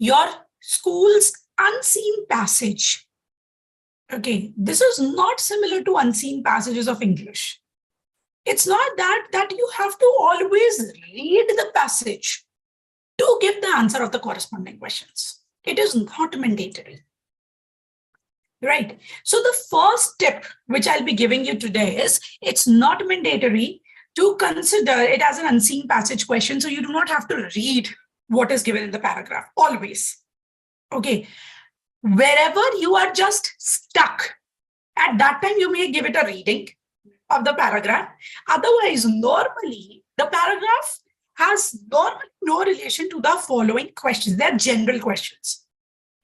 your school's unseen passage. Okay, this is not similar to unseen passages of English. It's not that you have to always read the passage to give the answer of the corresponding questions. It is not mandatory. Right. So the first tip which I'll be giving you today is it's not mandatory to consider it as an unseen passage question. So you do not have to read what is given in the paragraph always. Okay. Wherever you are just stuck, at that time, you may give it a reading of the paragraph. Otherwise, normally, the paragraph has no relation to the following questions. They're general questions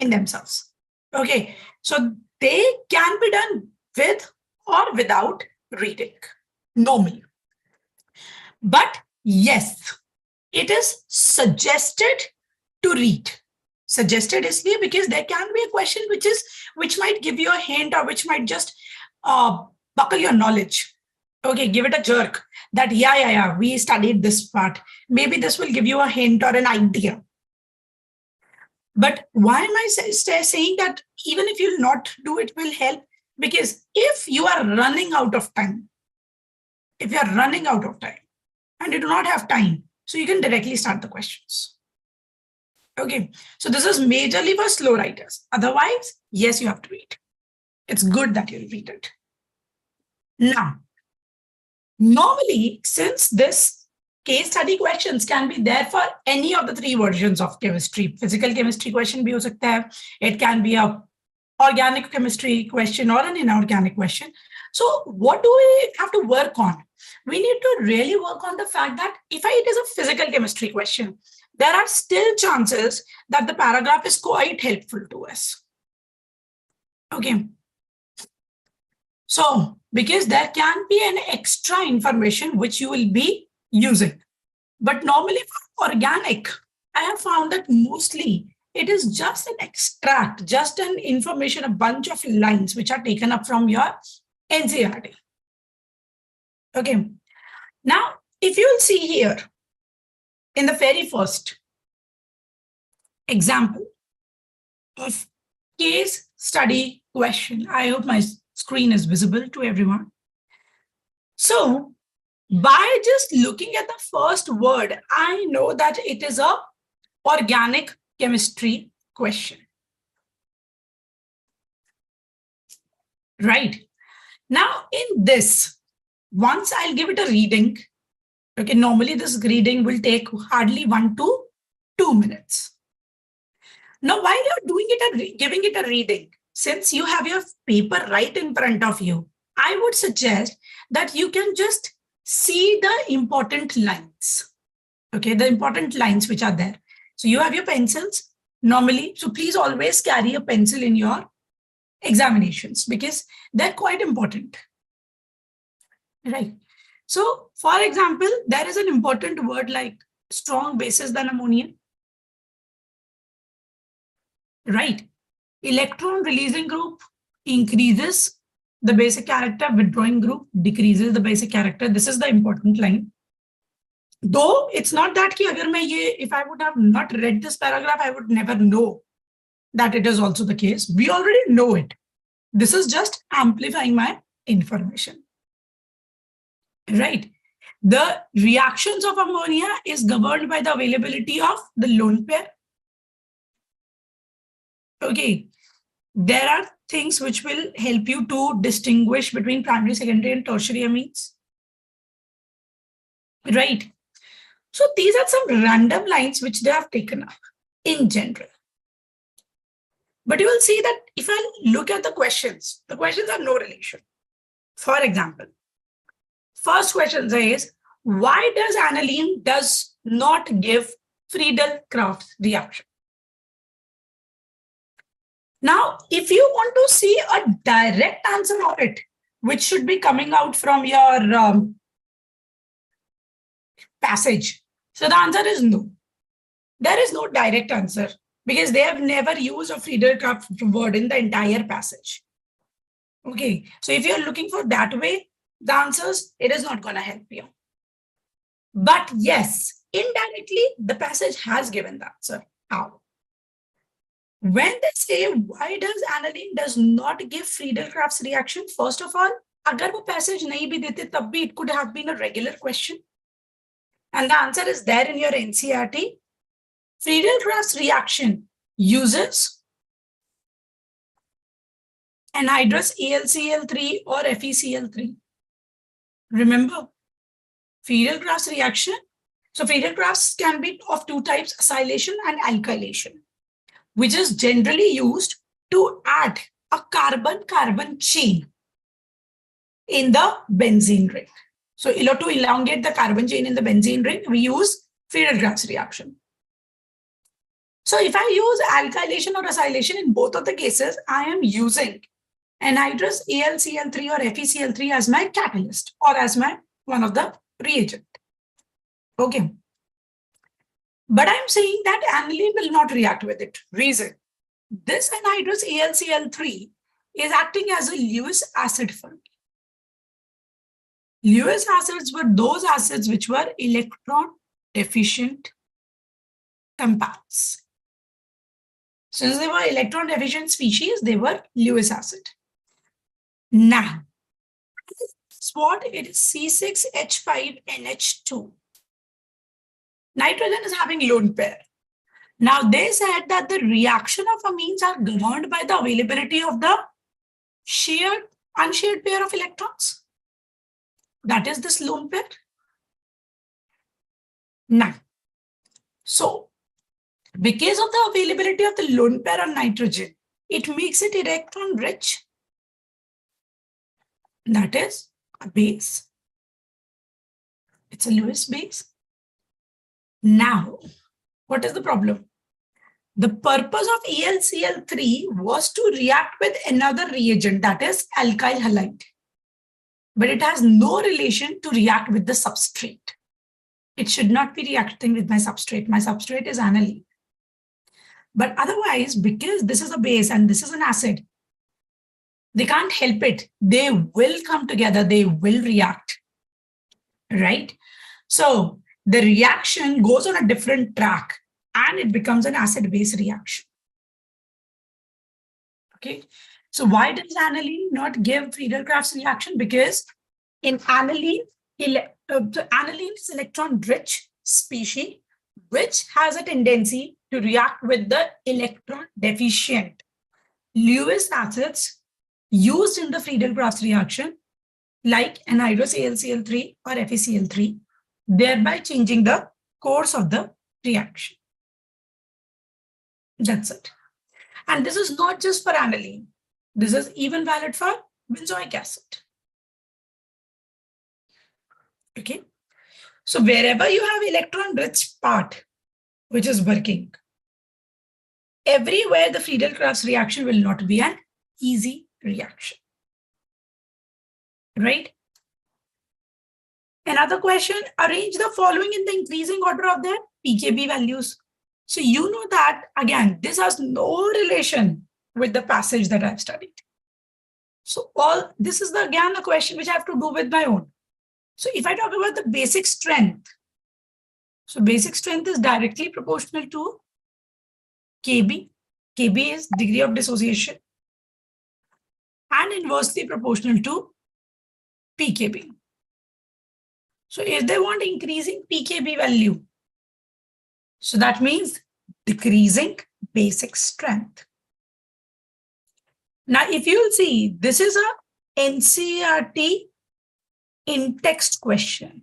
in themselves. Okay. So they can be done with or without reading normally. But yes, it is suggested to read. Suggested is here because there can be a question which might give you a hint or which might just buckle your knowledge. Okay, give it a jerk that yeah, we studied this part. Maybe this will give you a hint or an idea. But why am I saying that even if you'll not do it will help? Because if you are running out of time, and you do not have time, so you can directly start the questions. Okay, so this is majorly for slow writers. Otherwise, yes, you have to read. It's good that you read it. Now, normally, since this case study questions can be there for any of the three versions of chemistry. Physical chemistry question bhi ho sakta hai. It can be a organic chemistry question or an inorganic question. So what do we have to work on? We need to really work on the fact that if it is a physical chemistry question, there are still chances that the paragraph is quite helpful to us. Okay. So, because there can be an extra information which you will be using. But normally for organic, I have found that mostly it is just an extract, just an information, a bunch of lines which are taken up from your NCERT. Okay. Now, if you will see here, in the very first example of case study question, I hope my screen is visible to everyone. So, by just looking at the first word, I know that it is a organic chemistry question. Right. Now, in this, once I'll give it a reading, okay, normally this reading will take hardly 1 to 2 minutes. Now, while you're giving it a reading, since you have your paper right in front of you, I would suggest that you can just see the important lines. Okay, the important lines which are there. So you have your pencils normally. So please always carry a pencil in your examinations because they're quite important. Right. So for example, there is an important word like strong bases than ammonia. Right. Electron releasing group increases the basic character, withdrawing group decreases the basic character. This is the important line. Though it's not that if I would have not read this paragraph, I would never know that it is also the case. We already know it. This is just amplifying my information. Right. The reactions of ammonia is governed by the availability of the lone pair. Okay. There are things which will help you to distinguish between primary, secondary, and tertiary amines. Right. So these are some random lines which they have taken up in general. But you will see that if I look at the questions are no relation. For example, first question says, why does aniline does not give Friedel-Crafts reaction? Now, if you want to see a direct answer of it, which should be coming out from your passage, so the answer is no. There is no direct answer because they have never used a Friedel-Crafts word in the entire passage. Okay, so if you're looking for that way, the answers, it is not going to help you. But yes, indirectly, the passage has given the answer. How? When they say, why does aniline does not give Friedel-Crafts reaction? First of all, agar wo passage nahi bhi dete, tab bhi it could have been a regular question. And the answer is there in your NCERT. Friedel-Crafts reaction uses anhydrous AlCl3 or FeCl3. Remember, Friedel-Crafts reaction. So Friedel-Crafts can be of two types, acylation and alkylation, which is generally used to add a carbon-carbon chain in the benzene ring. So to elongate the carbon chain in the benzene ring, we use Friedel-Crafts reaction. So if I use alkylation or acylation in both of the cases, I am using anhydrous AlCl3 or FeCl3 as my catalyst or as my one of the reagent. Okay. But I'm saying that aniline will not react with it. Reason: this anhydrous AlCl3 is acting as a Lewis acid for me. Lewis acids were those acids which were electron deficient compounds. Since they were electron deficient species, they were Lewis acid. Now, what it is C6H5NH2. Nitrogen is having lone pair. Now they said that the reaction of amines are governed by the availability of the shared, unshared pair of electrons. That is this lone pair. Now, so because of the availability of the lone pair on nitrogen, it makes it electron rich. That is a base. It's a Lewis base. Now, what is the problem? The purpose of AlCl3 was to react with another reagent, that is alkyl halide. But it has no relation to react with the substrate. It should not be reacting with my substrate. My substrate is aniline. But otherwise, because this is a base and this is an acid, they can't help it. They will come together. They will react. Right? So the reaction goes on a different track and it becomes an acid-base reaction. Okay. So why does aniline not give Friedel-Crafts reaction? Because in aniline, aniline is electron-rich species, which has a tendency to react with the electron-deficient Lewis acids used in the Friedel-Crafts reaction, like anhydrous AlCl3 or FeCl3, thereby changing the course of the reaction. That's it. And this is not just for aniline. This is even valid for benzoic acid. Okay. So wherever you have electron-rich part, which is working, everywhere the Friedel-Crafts reaction will not be an easy reaction. Right? Another question, arrange the following in the increasing order of their pKb values. So you know that, again, this has no relation with the passage that I've studied. So all this is again a question which I have to do with my own. So if I talk about the basic strength, so basic strength is directly proportional to Kb. Kb is degree of dissociation and inversely proportional to pKb. So if they want increasing pKb value, so that means decreasing basic strength. Now, if you'll see, this is a NCERT in-text question.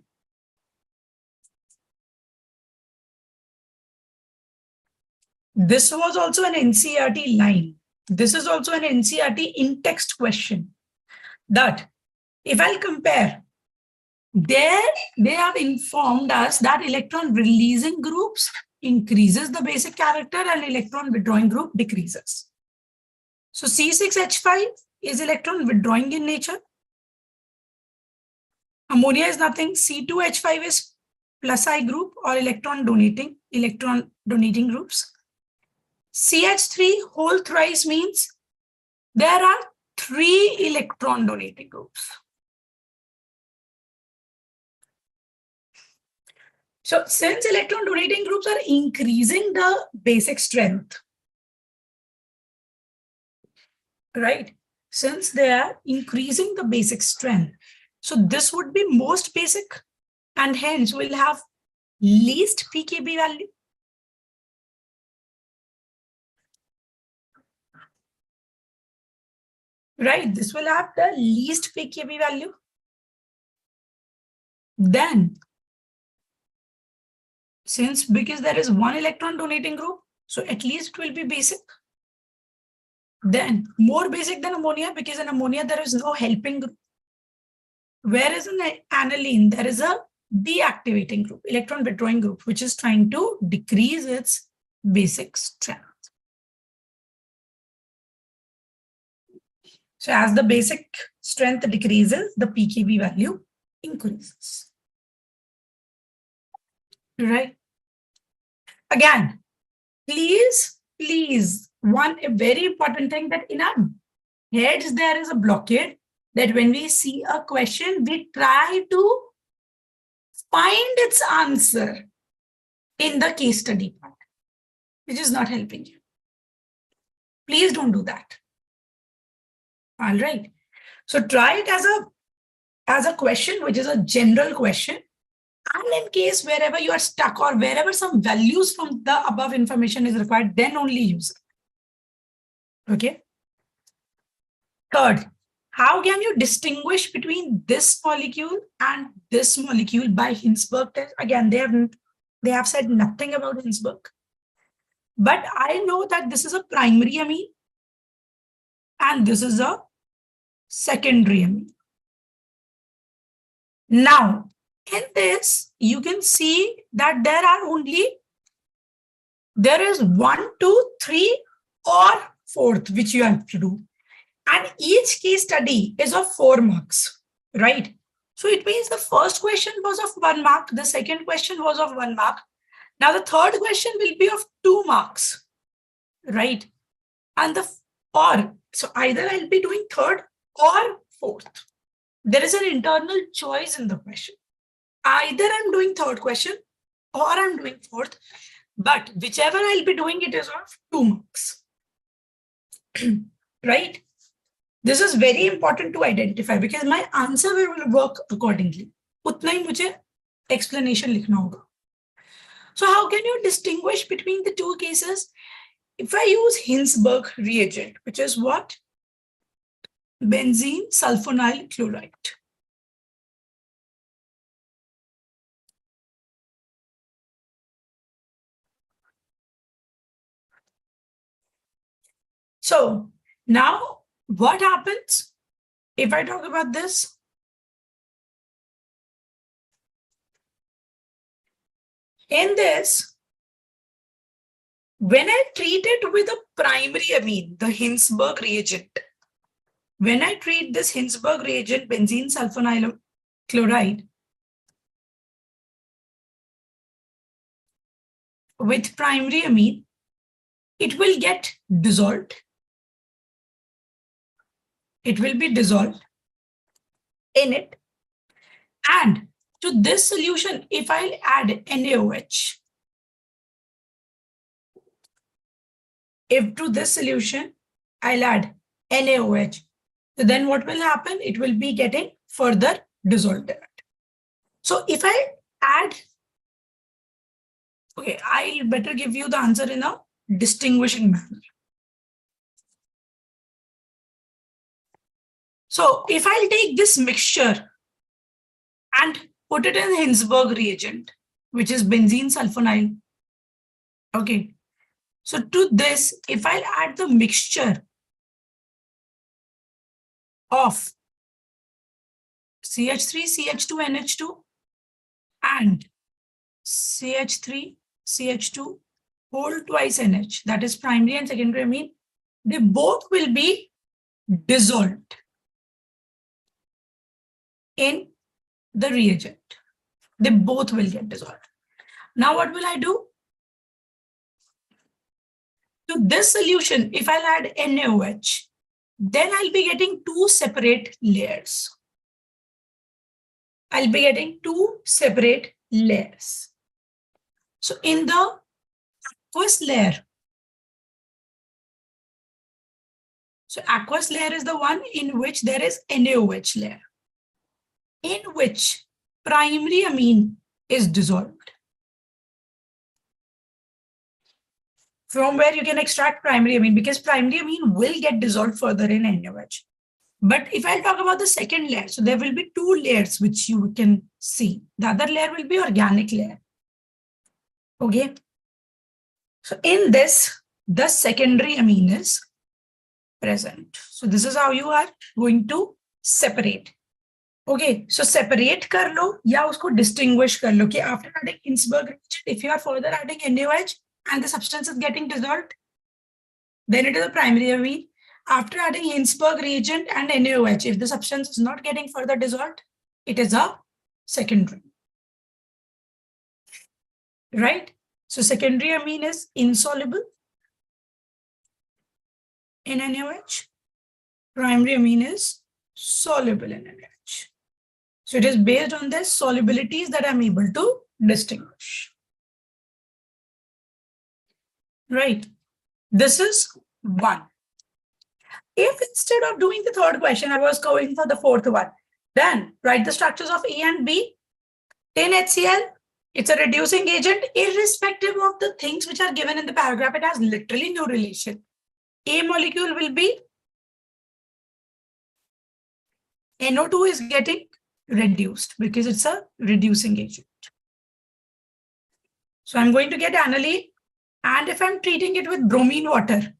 This was also an NCERT line. This is also an NCERT in-text question. That if I'll compare, there they have informed us that electron releasing groups increases the basic character and electron withdrawing group decreases. So C6H5 is electron withdrawing in nature. Ammonia is nothing. C2H5 is plus I group or electron donating groups. CH3 whole thrice means there are 3 electron donating groups. So since electron donating groups are increasing the basic strength, right? Since they are increasing the basic strength. So this would be most basic and hence will have least PKB value. Right, this will have the least PKB value. Then, because there is one electron donating group, so at least it will be basic. Then, more basic than ammonia, because in ammonia there is no helping group. Whereas in aniline, there is a deactivating group, electron withdrawing group, which is trying to decrease its basic strength. So as the basic strength decreases, the PKB value increases. Right? Again, please, one very important thing that in our heads there is a blockade that when we see a question, we try to find its answer in the case study part, which is not helping you. Please don't do that. All right. So try it as a question, which is a general question. And in case wherever you are stuck or wherever some values from the above information is required, then only use it. Okay. Third, how can you distinguish between this molecule and this molecule by Hinsberg test? Again, they have said nothing about Hinsberg. But I know that this is a primary amine and this is a secondary amine. Now, in this, you can see that there is 1, 2, 3 or 4th, which you have to do. And each case study is of 4 marks, right? So it means the first question was of 1 mark. The second question was of 1 mark. Now the third question will be of 2 marks, right? And so either I'll be doing third or 4th. There is an internal choice in the question. Either I'm doing third question or I'm doing 4th, but whichever I'll be doing, it is of 2 marks, right? This is very important to identify because my answer will work accordingly. उतना ही मुझे explanation लिखना होगा. So how can you distinguish between the 2 cases? If I use Hinsberg reagent, which is what? Benzene sulfonyl chloride. So now what happens if I talk about this? In this, when I treat it with a primary amine, the Hinsberg reagent, when I treat this Hinsberg reagent, benzene sulfonyl chloride, with primary amine, it will get dissolved. It will be dissolved in it. And to this solution, if I add NaOH, if to this solution, I'll add NaOH, so then what will happen? It will be getting further dissolved. So if I add, okay, I'll better give you the answer in a distinguishing manner. So if I'll take this mixture and put it in Hinsberg reagent, which is benzene sulfonyl. Okay. So to this, if I'll add the mixture of CH3, CH2, NH2 and CH3, CH2 whole twice NH, that is primary and secondary amine, they both will be dissolved in the reagent. They both will get dissolved. Now what will I do? To this solution, if I'll add NaOH, then I'll be getting 2 separate layers. I'll be getting 2 separate layers. So in the first layer, So aqueous layer is the one in which there is NaOH layer, in which primary amine is dissolved. From where you can extract primary amine, because primary amine will get dissolved further in NaOH. But if I talk about the second layer, so there will be two layers which you can see. The other layer will be organic layer. Okay. So in this, the secondary amine is present. So this is how you are going to separate. Okay, so separate kar lo ya usko distinguish kar lo. Okay, after adding Hinsberg reagent, if you are further adding NaOH and the substance is getting dissolved, then it is a primary amine. After adding Hinsberg reagent and NaOH, if the substance is not getting further dissolved, it is a secondary. Right? So secondary amine is insoluble in NaOH. Primary amine is soluble in NaOH. So it is based on the solubilities that I'm able to distinguish. Right? This is one. If instead of doing the third question, I was going for the fourth one, then write the structures of A and B. In HCl, it's a reducing agent, irrespective of the things which are given in the paragraph. It has literally no relation. A molecule will be NO2 is getting reduced because it's a reducing agent. So I'm going to get aniline, and if I'm treating it with bromine water,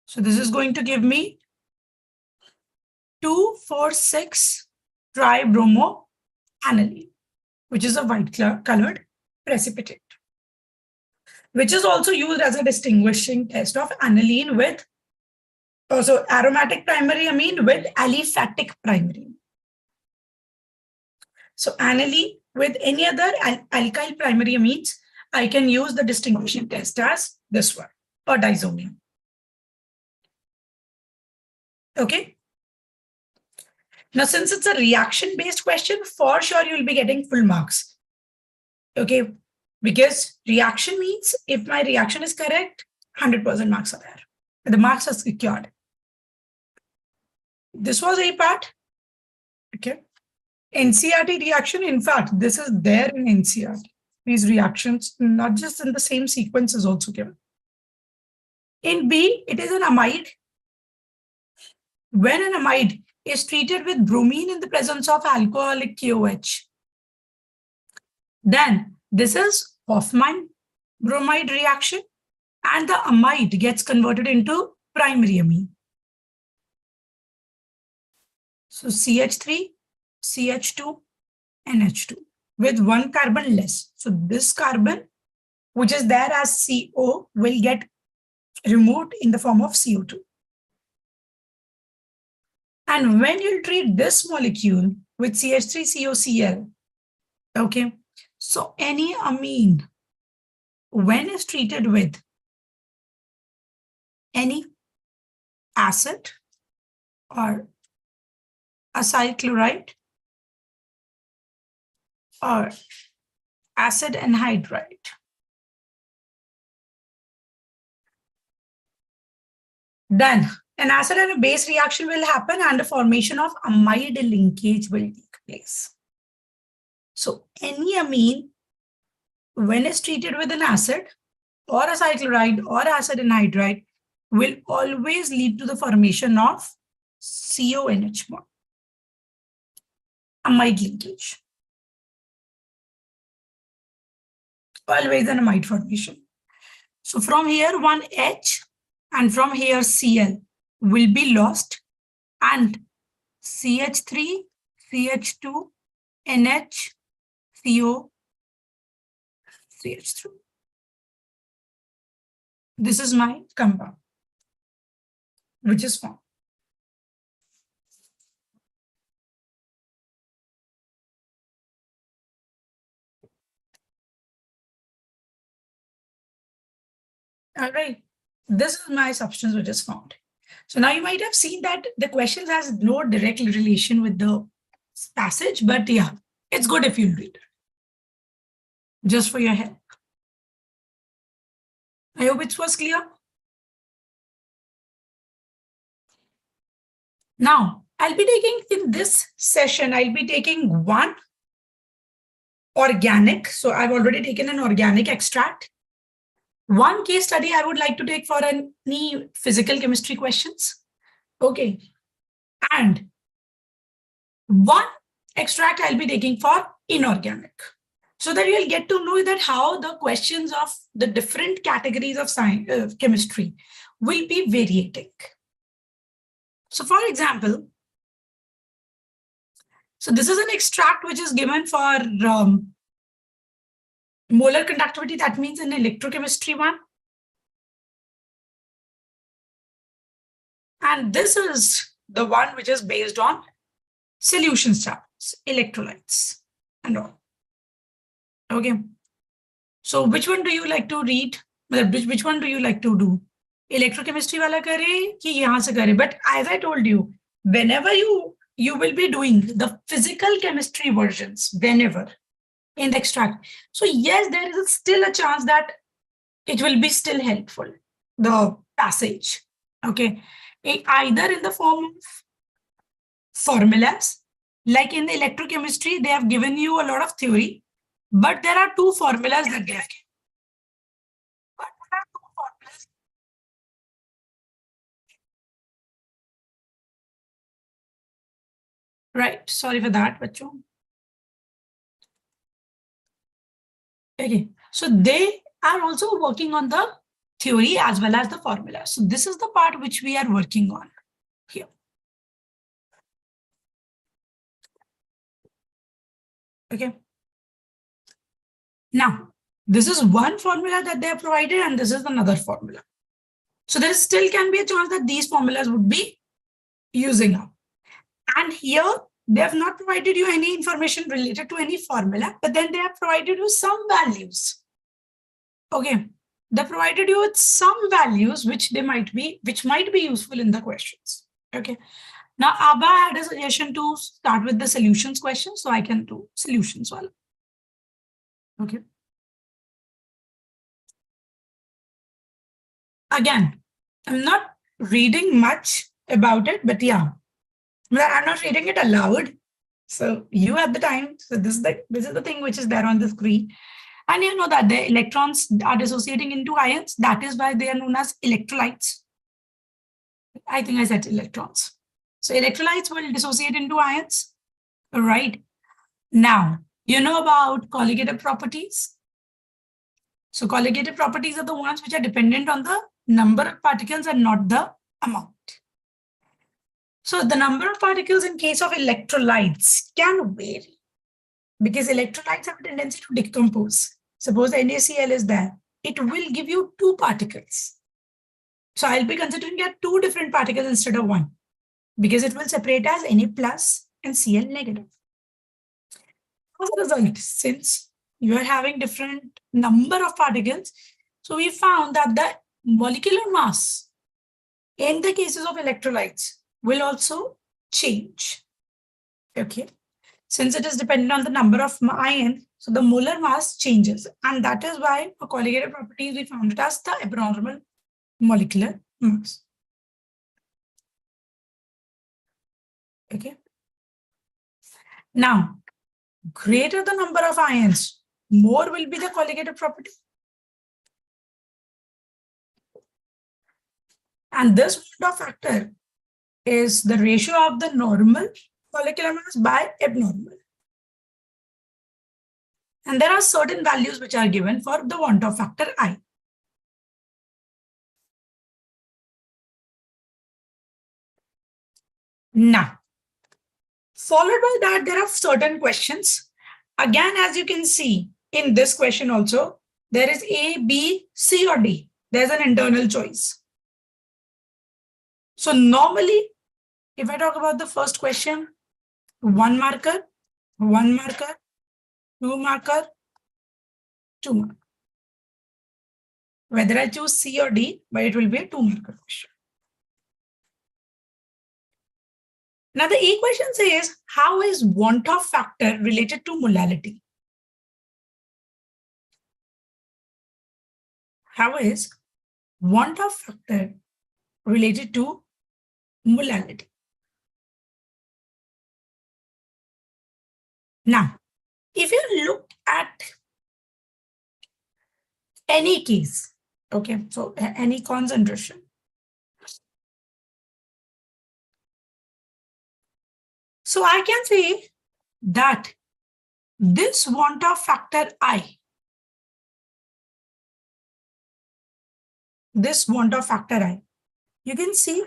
so this is going to give me 2,4,6 tribromoaniline, which is a white colored precipitate, which is also used as a distinguishing test of aniline with also aromatic primary amine with aliphatic primary. So aniline with any other alkyl primary amines, I can use the distinguishing test as this one, or dizomium. Okay. Now, since it's a reaction-based question, for sure you will be getting full marks. Okay. Because reaction means if my reaction is correct, 100% marks are there. The marks are secured. This was a part. Okay. NCERT reaction, in fact, this is there in NCERT. These reactions, not just in the same sequence, is also given. In B, it is an amide. When an amide is treated with bromine in the presence of alcoholic KOH, then this is Hoffman bromide reaction, and the amide gets converted into primary amine. So CH3, CH2, NH2 with one carbon less. So this carbon, which is there as CO, will get removed in the form of CO2. And when you treat this molecule with CH3COCl, okay, so any amine, when is treated with any acid or acyl chloride or acid anhydride, then an acid and a base reaction will happen and a formation of amide linkage will take place. So any amine, when it's treated with an acid or acyl chloride or acid anhydride, will always lead to the formation of CONH bond, amide linkage. Always an amide formation. So from here, one H and from here Cl will be lost, and CH3, CH2, NH, CO, CH3. This is my compound, which is formed. All right. This is my substance which is formed. So now you might have seen that the question has no direct relation with the passage, but yeah, it's good if you read it. Just for your help. I hope it was clear. Now, I'll be taking in this session, I'll be taking one organic. So I've already taken an organic extract. One case study I would like to take for any physical chemistry questions. Okay. And one extract I'll be taking for inorganic. So that you'll get to know that how the questions of the different categories of science, chemistry will be variating. So for example, so this is an extract which is given for molar conductivity. That means in electrochemistry one. And this is the one which is based on solution charts, electrolytes and all. Okay. So which one do you like to read? Which one do you like to do? Electrochemistry wala kare ki yahan se kare? But as I told you, whenever you will be doing the physical chemistry versions, whenever in the extract. So yes, there is still a chance that it will be still helpful, the passage. Okay. Either in the form of formulas, like in the electrochemistry, they have given you a lot of theory, but there are two formulas that they have given. Right. Sorry for that, bacho. Okay. So they are also working on the theory as well as the formula. So this is the part which we are working on here. Okay. Now, this is one formula that they have provided, and this is another formula. So there still can be a chance that these formulas would be using up. And here, they have not provided you any information related to any formula, but then they have provided you some values. Okay. They provided you with some values which might be useful in the questions. Okay. Now, Abba had a suggestion to start with the solutions question, so I can do solutions well. Okay. Again, I'm not reading much about it, but yeah, I'm not reading it aloud. So you have the time. So this is the thing which is there on the screen. And you know that the electrons are dissociating into ions. That is why they are known as electrolytes. I think I said electrons. So electrolytes will dissociate into ions. All right. Now, you know about colligative properties. So colligative properties are the ones which are dependent on the number of particles and not the amount. So the number of particles in case of electrolytes can vary because electrolytes have a tendency to decompose. Suppose NaCl is there, it will give you 2 particles. So I'll be considering at 2 different particles instead of 1 because it will separate as Na plus and Cl negative. As a result, since you are having different number of particles, so we found that the molecular mass in the cases of electrolytes will also change. Okay. Since it is dependent on the number of ions, so the molar mass changes. And that is why for colligative properties, we found it as the abnormal molecular mass. Okay. Now, greater the number of ions, more will be the colligative property. And this Waldorf factor is the ratio of the normal molecular mass by abnormal. And there are certain values which are given for the Waldorf factor I. Now, followed by that, there are certain questions. Again, as you can see in this question also, there is A, B, C or D. There's an internal choice. So normally, if I talk about the first question, 1 marker, 1 marker, 2 marker, 2 marker. Whether I choose C or D, but it will be a 2 marker question. Now the equation says, how is Waldorf factor related to molality? How is Waldorf factor related to molality? Now, if you look at any case, okay, so any concentration, so I can say that this want of factor I, this want of factor I, you can see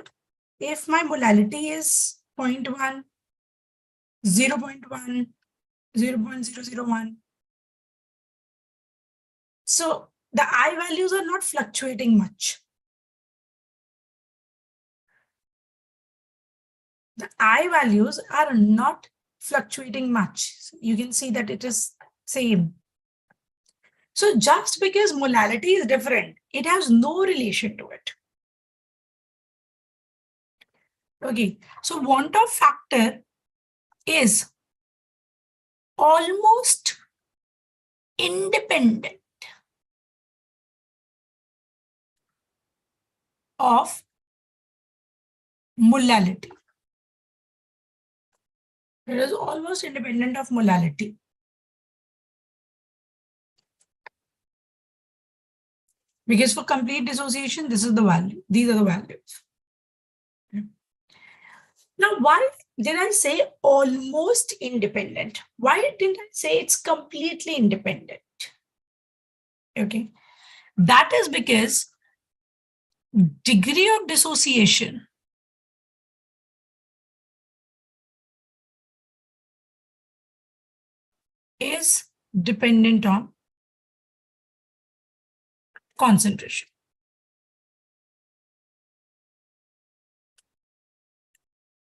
if my molality is 0.1, 0.1, 0.001. So the I values are not fluctuating much. The I values are not fluctuating much. So you can see that it is same. So just because molality is different, it has no relation to it. Okay, so want of factor is almost independent of molality. It is almost independent of molality. Because for complete dissociation, this is the value. These are the values. Now, why did I say almost independent? Why didn't I say it's completely independent? Okay, that is because degree of dissociation is dependent on concentration.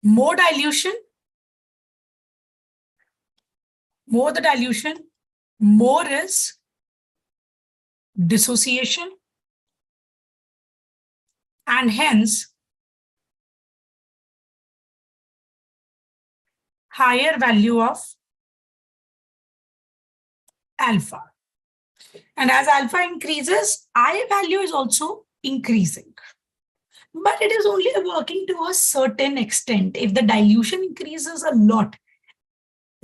More dilution, more the dilution, more is dissociation, and hence higher value of alpha. And as alpha increases, I value is also increasing. But it is only working to a certain extent. If the dilution increases a lot,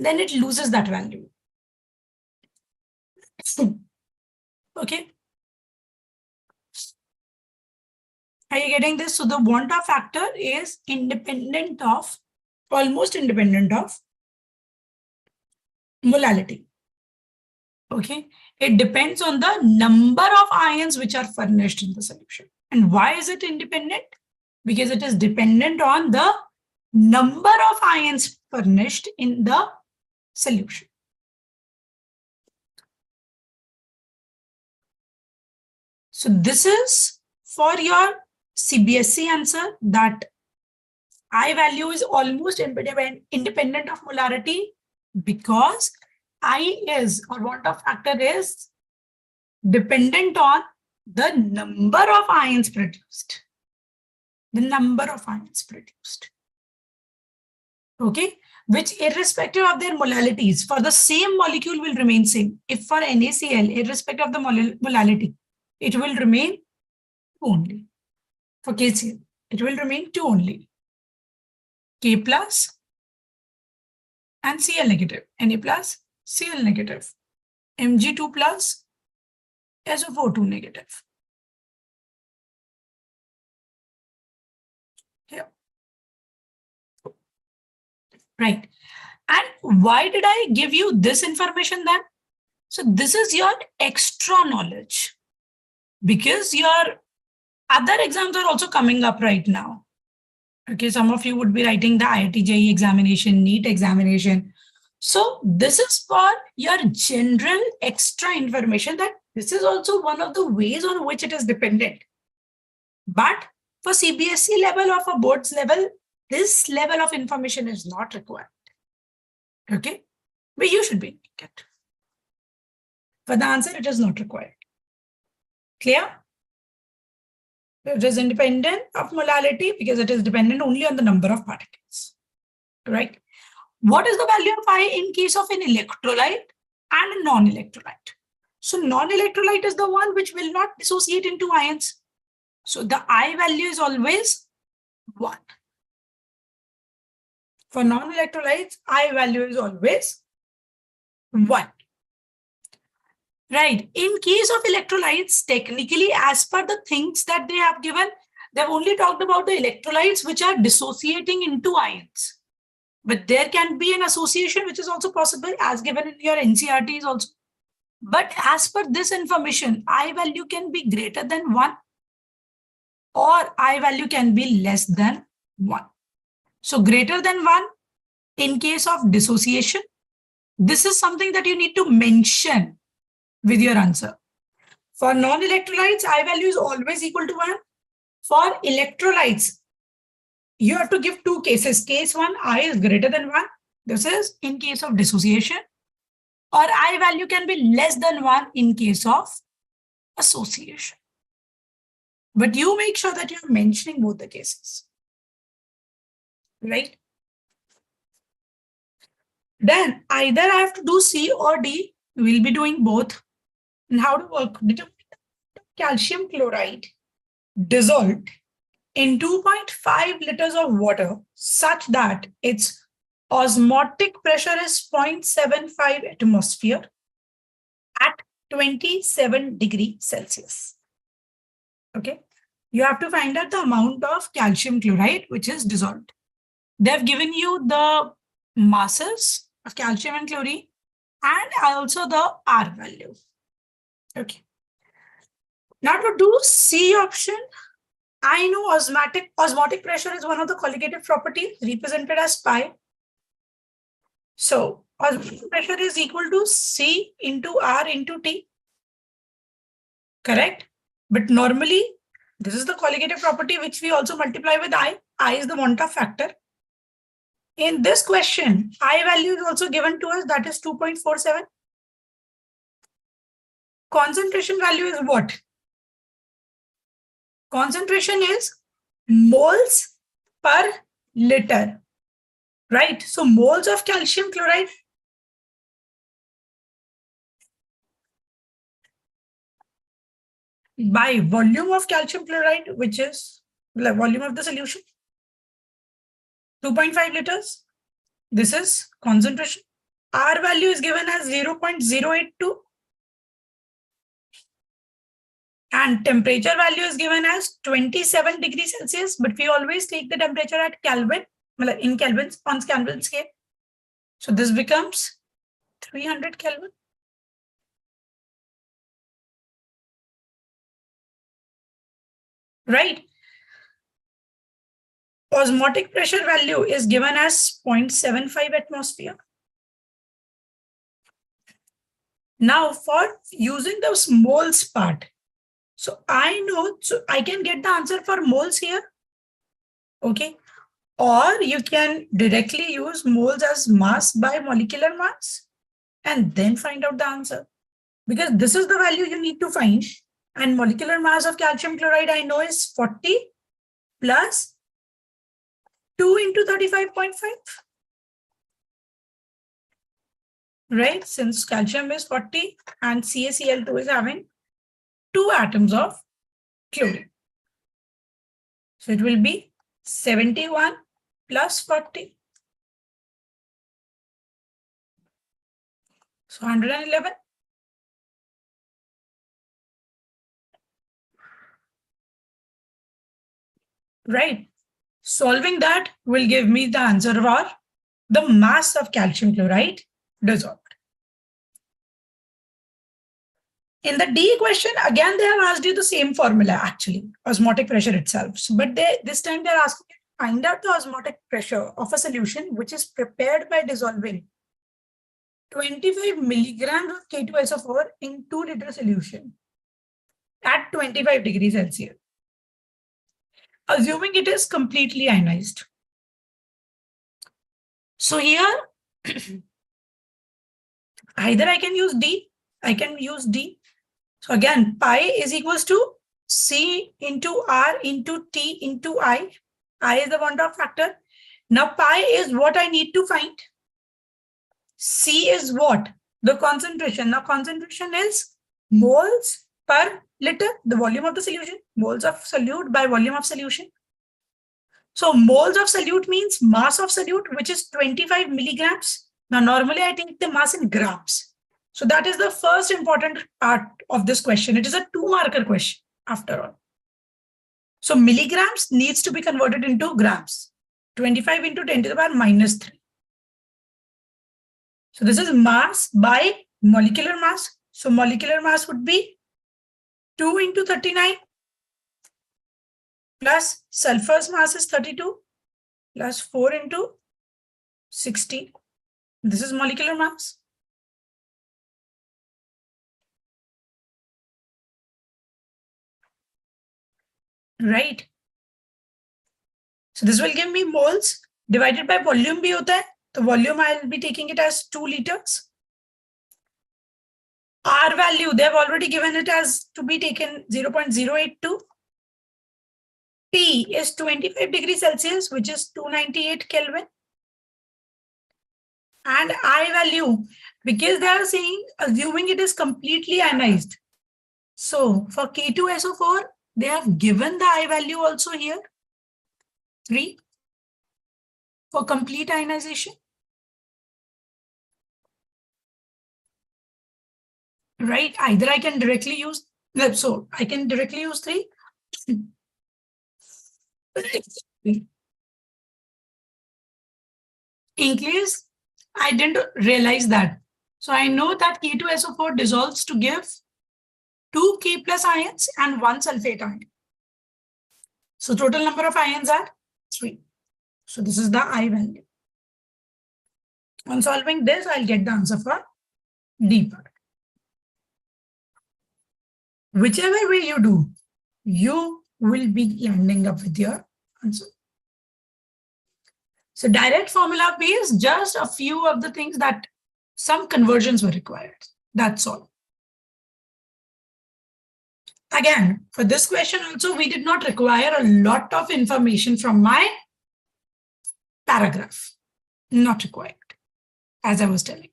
then it loses that value. Okay. Are you getting this? So the want of factor is independent of, almost independent of molality. Okay. It depends on the number of ions which are furnished in the solution. And why is it independent? Because it is dependent on the number of ions furnished in the solution. So this is for your CBSE answer, that I value is almost independent of molarity because I is, or want of factor is, dependent on the number of ions produced. The number of ions produced. Okay, which irrespective of their molalities, for the same molecule will remain same. If for NaCl, irrespective of the molality, it will remain 2 only. For KCl, it will remain 2 only. K plus and Cl negative. Na plus, Cl negative. Mg2 plus, SO42 negative. Here. Right. And why did I give you this information then? So this is your extra knowledge, because your other exams are also coming up right now. Okay, some of you would be writing the IIT JEE examination, NEET examination. So this is for your general extra information, that this is also one of the ways on which it is dependent. But for CBSE level or for boards level, this level of information is not required. Okay, but you should be knowing it. For the answer, it is not required. Clear? It is independent of molality because it is dependent only on the number of particles. Right? What is the value of I in case of an electrolyte and a non-electrolyte? So non-electrolyte is the one which will not dissociate into ions. So the I value is always 1. For non-electrolytes, I value is always 1. Right. In case of electrolytes, technically, as per the things that they have given, they've only talked about the electrolytes which are dissociating into ions. But there can be an association which is also possible as given in your NCRTs also. But as per this information, I value can be greater than 1 or I value can be less than 1. So greater than 1 in case of dissociation, this is something that you need to mention with your answer. For non-electrolytes, I value is always equal to 1. For electrolytes, you have to give 2 cases. Case 1, I is greater than 1. This is in case of dissociation. Or I value can be less than 1 in case of association. But you make sure that you're mentioning both the cases. Right? Then either I have to do C or D. We'll be doing both. And how to work? Calcium chloride dissolved in 2.5 liters of water such that its osmotic pressure is 0.75 atmosphere at 27 degrees Celsius. Okay. You have to find out the amount of calcium chloride which is dissolved. They've given you the masses of calcium and chlorine and also the R value. Okay. Now to do C option, I know osmotic pressure is one of the colligative properties represented as pi. So osmotic pressure is equal to C into R into T. Correct? But normally, this is the colligative property which we also multiply with I. I is the Monta factor. In this question, I value is also given to us, that is 2.47. Concentration value is what? Concentration is moles per liter, right? So moles of calcium chloride by volume of calcium chloride, which is the volume of the solution, 2.5 liters. This is concentration. R value is given as 0.082. And temperature value is given as 27 degrees Celsius, but we always take the temperature at Kelvin, in Kelvin, on Kelvin scale. So this becomes 300 Kelvin. Right. Osmotic pressure value is given as 0.75 atmosphere. Now for using those moles part, so I know, so I can get the answer for moles here. Okay. Or you can directly use moles as mass by molecular mass and then find out the answer. Because this is the value you need to find. And molecular mass of calcium chloride I know is 40 plus 2 into 35.5. Right? Since calcium is 40 and CaCl2 is having 2 atoms of chlorine. So it will be 71 plus 40. So 111. Right. Solving that will give me the answer for the mass of calcium chloride dissolved. In the D question, again, they have asked you the same formula, actually, osmotic pressure itself. So, but this time they're asking you to find out the osmotic pressure of a solution which is prepared by dissolving 25 milligrams of K2SO4 in 2-liter solution at 25 degrees Celsius, assuming it is completely ionized. So here, either I can use D. So again, pi is equals to C into R into T into I. I is the Van-der factor. Now pi is what I need to find. C is what? The concentration. Now concentration is moles per liter, the volume of the solution. Moles of solute by volume of solution. So moles of solute means mass of solute, which is 25 milligrams Now, normally I take the mass in grams. So that is the first important part of this question. It is a 2-marker question after all. So milligrams needs to be converted into grams. 25 into 10 to the power minus 3. So this is mass by molecular mass. So molecular mass would be 2 into 39 plus sulfur's mass is 32 plus 4 into 60. This is molecular mass. Right. So this will give me moles divided by volume bhi hota hai. The volume I'll be taking it as 2 liters. R value, they've already given it as to be taken 0.082. T is 25 degrees Celsius, which is 298 Kelvin. And I value, because they are saying, assuming it is completely ionized. So for K2SO4, they have given the I value also here, 3 for complete ionization. Right, either I can directly use, so I can directly use 3. In case I didn't realize that. So I know that K2SO4 dissolves to give 2 K plus ions and 1 sulfate ion. So total number of ions are 3. So this is the I value. On solving this, I'll get the answer for D part. Whichever way you do, you will be landing up with your answer. So direct formula pays just a few of the things that some conversions were required. That's all. Again, for this question also, we did not require a lot of information from my paragraph. Not required, as I was telling.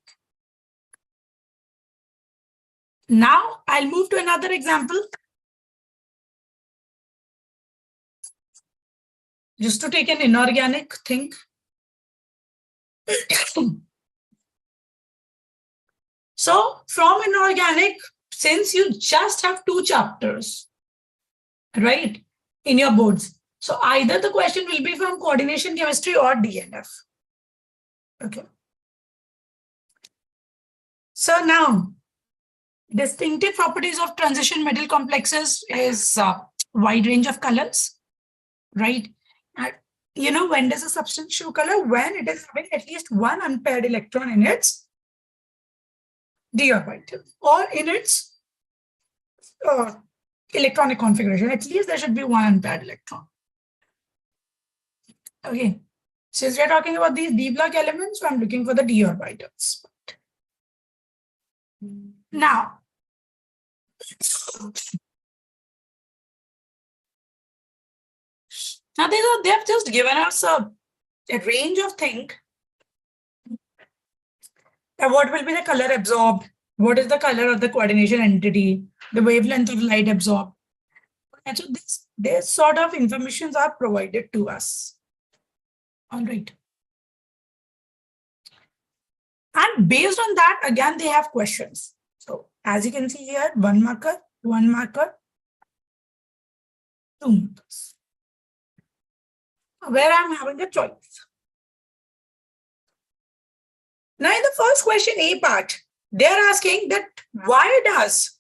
Now I'll move to another example. Just to take an inorganic thing. So from inorganic, since you just have 2 chapters, right, in your boards. So either the question will be from coordination chemistry or DNF. Okay. So now, distinctive properties of transition metal complexes is a wide range of colors, right? And you know, when does a substance show color? When it is having at least 1 unpaired electron in its d orbital or in its electronic configuration. At least there should be 1 unpaired electron. Okay. Since we're talking about these d block elements, so I'm looking for the d orbitals. Now, they have just given us a range of things. What will be the color absorbed? What is the color of the coordination entity? The wavelength of light absorbed. And so this sort of informations are provided to us. All right. And based on that, again, they have questions. So as you can see here, 1 marker, 1 marker, 2 markers, where I'm having a choice. Now in the first question A part, they're asking that why does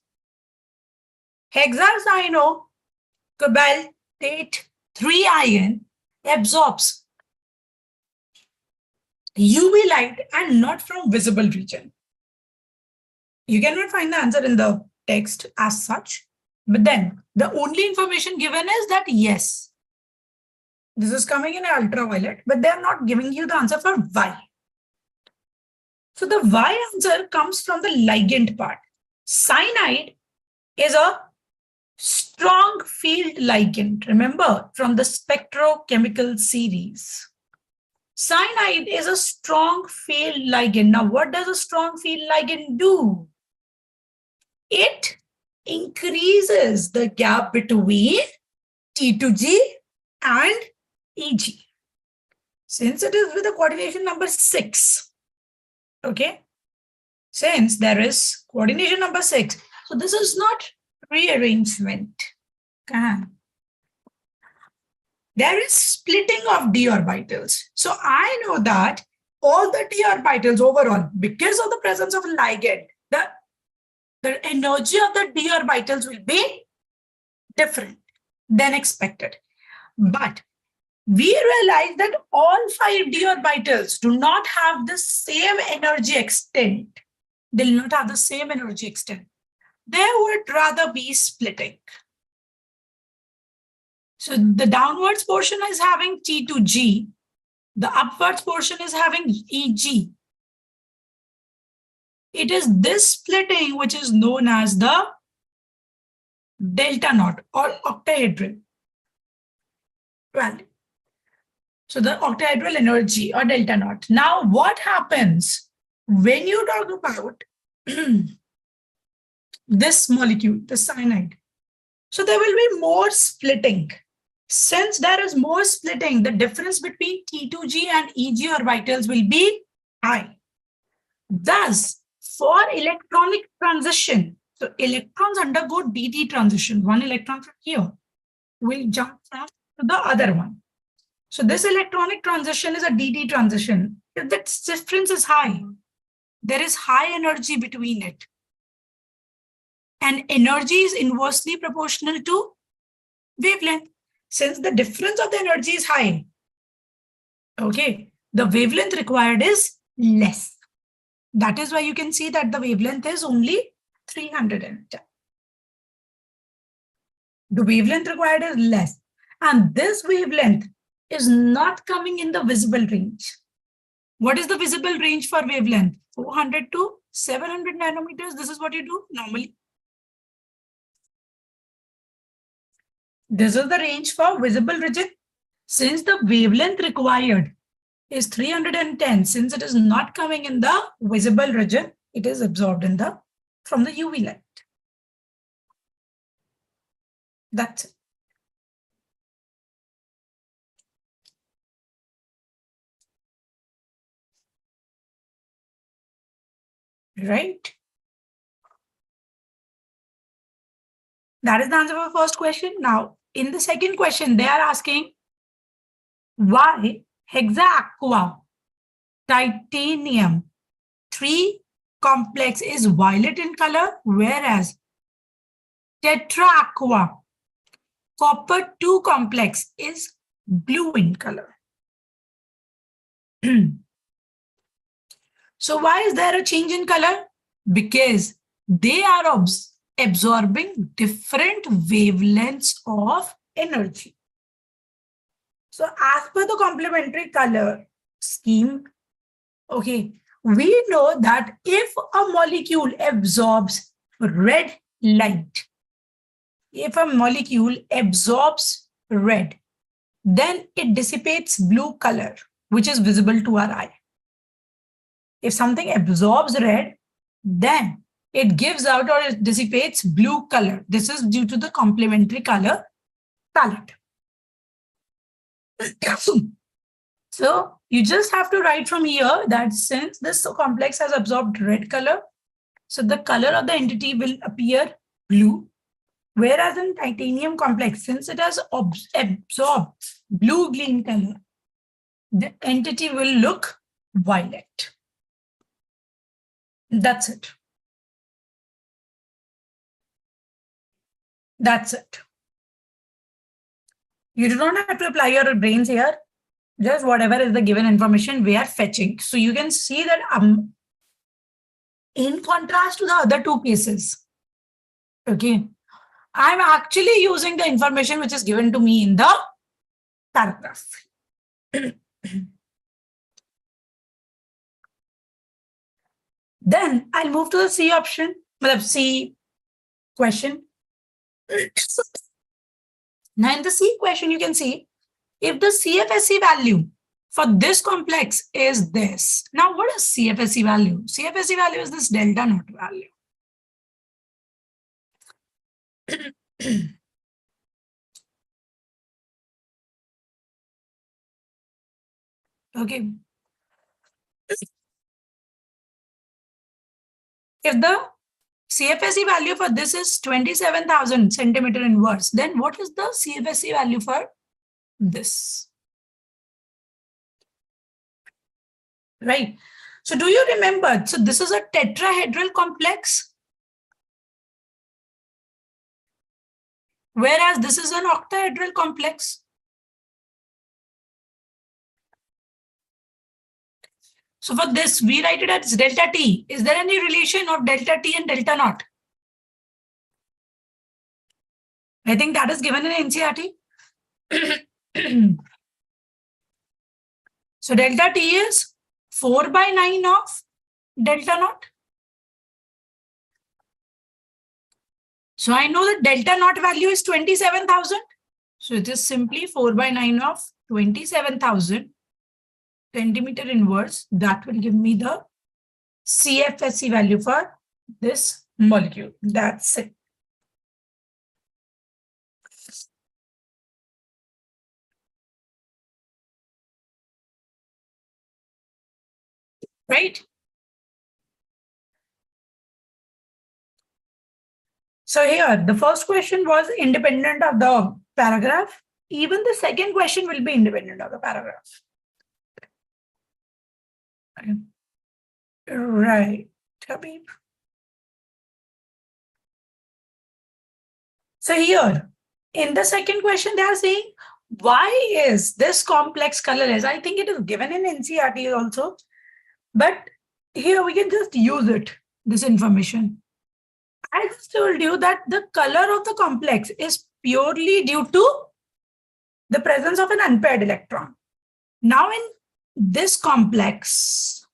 hexacyanocobaltate 3 ion absorbs UV light and not from visible region? You cannot find the answer in the text as such, but then the only information given is that yes, this is coming in ultraviolet, but they are not giving you the answer for why. So the why answer comes from the ligand part. Cyanide is a strong field ligand. Remember from the spectrochemical series. Cyanide is a strong field ligand. Now, what does a strong field ligand do? It increases the gap between T to G and EG. Since it is with the coordination number 6, Okay. Since there is coordination number 6. So this is not rearrangement. There is splitting of d orbitals. So I know that all the d orbitals overall, because of the presence of a ligand, the energy of the d orbitals will be different than expected. But we realize that all 5 d orbitals do not have the same energy extent. They will not have the same energy extent. There would rather be splitting. So the downwards portion is having T to G. The upwards portion is having EG. It is this splitting which is known as the delta naught or octahedral value. So the octahedral energy or delta naught. Now what happens when you talk about this molecule, the cyanide? So there will be more splitting. Since there is more splitting, the difference between T2G and EG orbitals will be high. Thus, for electronic transition, so electrons undergo dt transition. One electron from here will jump from to the other one. So this electronic transition is a dt transition. If the difference is high, there is high energy between it. And energy is inversely proportional to wavelength. Since the difference of the energy is high, okay, the wavelength required is less. That is why you can see that the wavelength is only 310. The wavelength required is less. And this wavelength is not coming in the visible range. What is the visible range for wavelength? 400 to 700 nanometers. This is what you do normally. This is the range for visible region. Since the wavelength required is 310, since it is not coming in the visible region, it is absorbed in from the UV light. That's it. Right? That is the answer for the first question. Now, in the second question, they are asking why hexa-aqua titanium 3 complex is violet in color, whereas tetra-aqua copper 2 complex is blue in color. So why is there a change in color? Because they are absorbing different wavelengths of energy. So as per the complementary color scheme, okay, we know that if a molecule absorbs red light, if a molecule absorbs red, then it dissipates blue color, which is visible to our eye. If something absorbs red, then it gives out or it dissipates blue color. This is due to the complementary color palette. So you just have to write from here that since this complex has absorbed red color, so the color of the entity will appear blue. Whereas in titanium complex, since it has absorbed blue-green color, the entity will look violet. That's it. That's it. You do not have to apply your brains here. Just whatever is the given information we are fetching. So you can see that in contrast to the other two cases, okay, I'm actually using the information which is given to me in the paragraph. Then I'll move to the C option, C question. Now in the C question, you can see if the CFSE value for this complex is this. Now what is CFSE value? CFSE value is this delta naught value. Okay. If the CFSE value for this is 27,000 centimeter inverse, then what is the CFSE value for this? Right. So do you remember? So this is a tetrahedral complex, whereas this is an octahedral complex. So for this, we write it as delta T. Is there any relation of delta T and delta naught? I think that is given in NCERT. So delta T is 4/9 of delta naught. So I know that delta naught value is 27,000. So it is simply 4/9 of 27,000 centimeter inverse. That will give me the CFSE value for this molecule. That's it. Right? So here, the first question was independent of the paragraph. Even the second question will be independent of the paragraph. Right, Habib. So here, in the second question, they are saying, why is this complex colorless? I think it is given in NCERT also, but here we can just use it, this information. I just told you that the color of the complex is purely due to the presence of an unpaired electron. Now in this complex,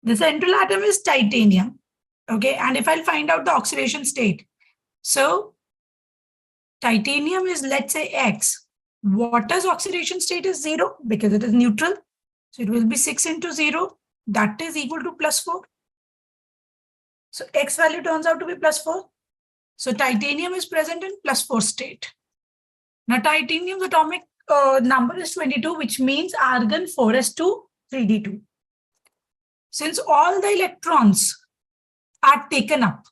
the central atom is titanium. Okay, and if I'll find out the oxidation state, so titanium is, let's say, X. Water's oxidation state is 0 because it is neutral. So it will be 6 into 0. That is equal to +4. So X value turns out to be +4. So titanium is present in +4 state. Now titanium's atomic number is 22, which means argon 4s2 3d2. Since all the electrons are taken up,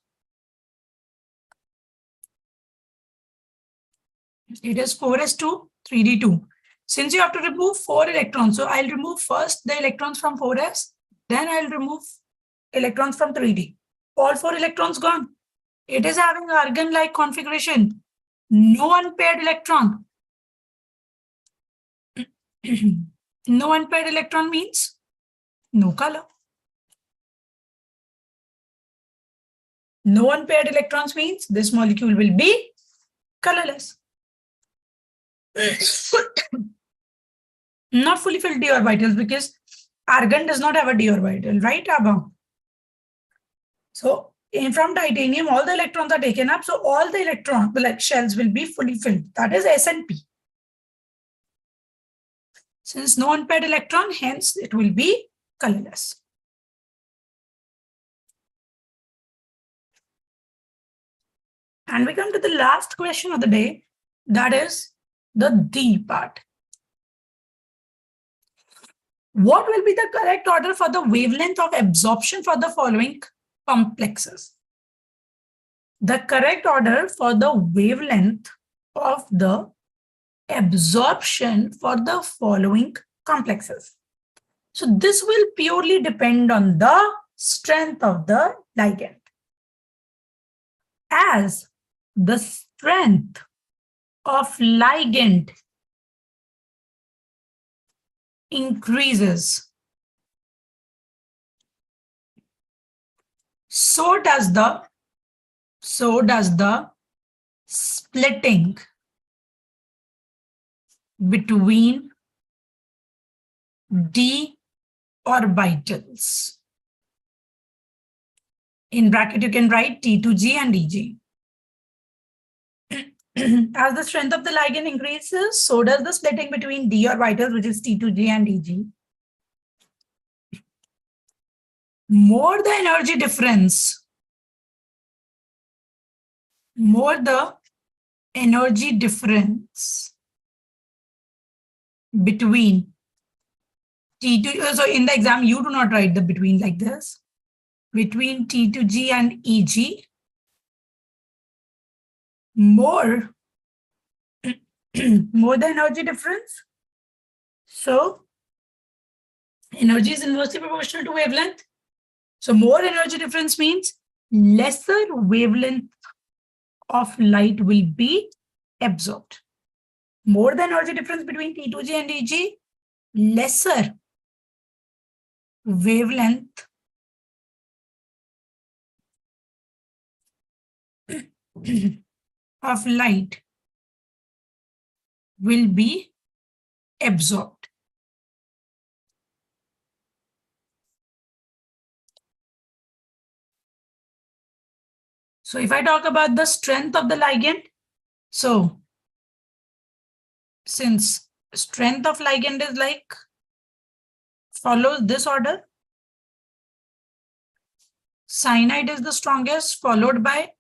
it is 4s2 3d2. Since you have to remove 4 electrons, so I'll remove first the electrons from 4s, then I'll remove electrons from 3d. All 4 electrons gone. It is having argon-like configuration. No unpaired electron. No unpaired electron means no color. No unpaired electrons means this molecule will be colorless. Not fully filled d orbitals because argon does not have a d orbital, right, Abba? So from titanium, all the electrons are taken up. So all the electron like shells will be fully filled. That is S and P. Since no unpaired electron, hence it will be colorless. And we come to the last question of the day. That is the D part. What will be the correct order for the wavelength of absorption for the following complexes? The correct order for the wavelength of the absorption for the following complexes. So this will purely depend on the strength of the ligand. As the strength of ligand increases, so does the splitting between d orbitals. In bracket, you can write T2G and EG. As the strength of the ligand increases, so does the splitting between d orbitals, which is T2G and EG. More the energy difference, more the energy difference between T2, so in the exam, you do not write the between like this. between T to G and EG more, more the energy difference. So energy is inversely proportional to wavelength. So more energy difference means lesser wavelength of light will be absorbed. More the energy difference between T2G and EG, lesser wavelength of light will be absorbed. So if I talk about the strength of the ligand, so since strength of ligand is like follows this order, cyanide is the strongest, followed by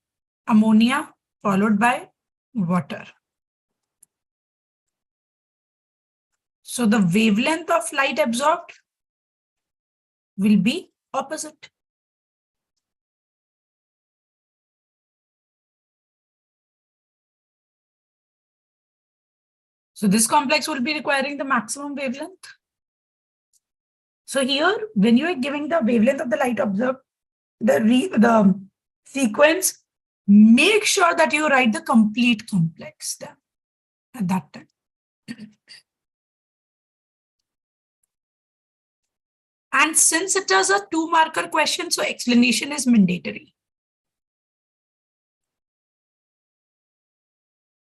ammonia, followed by water. So the wavelength of light absorbed will be opposite. So this complex will be requiring the maximum wavelength. So here, when you are giving the wavelength of the light observed, the sequence, make sure that you write the complete complex then at that time. And since it is a 2-marker question, so explanation is mandatory.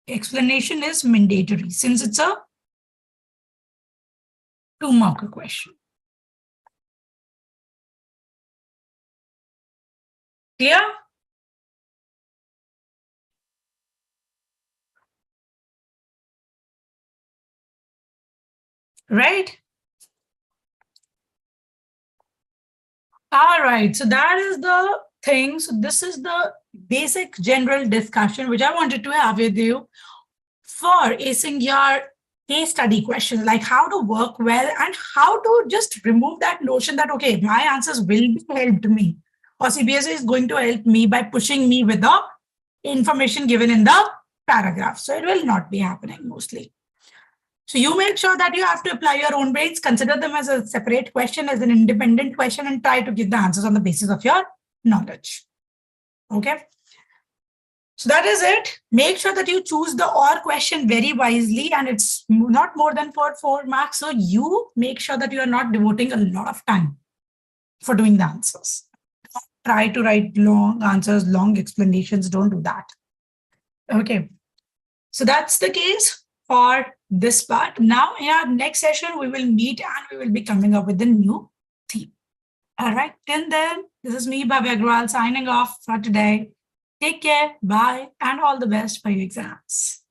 Explanation is mandatory since it's a 2-marker question. Clear? Right? All right, so that is the thing. So this is the basic general discussion which I wanted to have with you for acing your case study questions, like how to work well and how to just remove that notion that, okay, my answers will be helped me, or CBSE is going to help me by pushing me with the information given in the paragraph. So it will not be happening mostly. So you make sure that you have to apply your own brains, consider them as a separate question, as an independent question, and try to give the answers on the basis of your knowledge. Okay. So that is it. Make sure that you choose the or question very wisely, and it's not more than for 4 marks. So you make sure that you are not devoting a lot of time for doing the answers. Try to write long answers, long explanations. Don't do that. Okay. So that's the case for this part. Now in our next session, we will meet and we will be coming up with a new theme. All right. Till then, this is me, Bhavya Agrawal, signing off for today. Take care, bye, and all the best for your exams.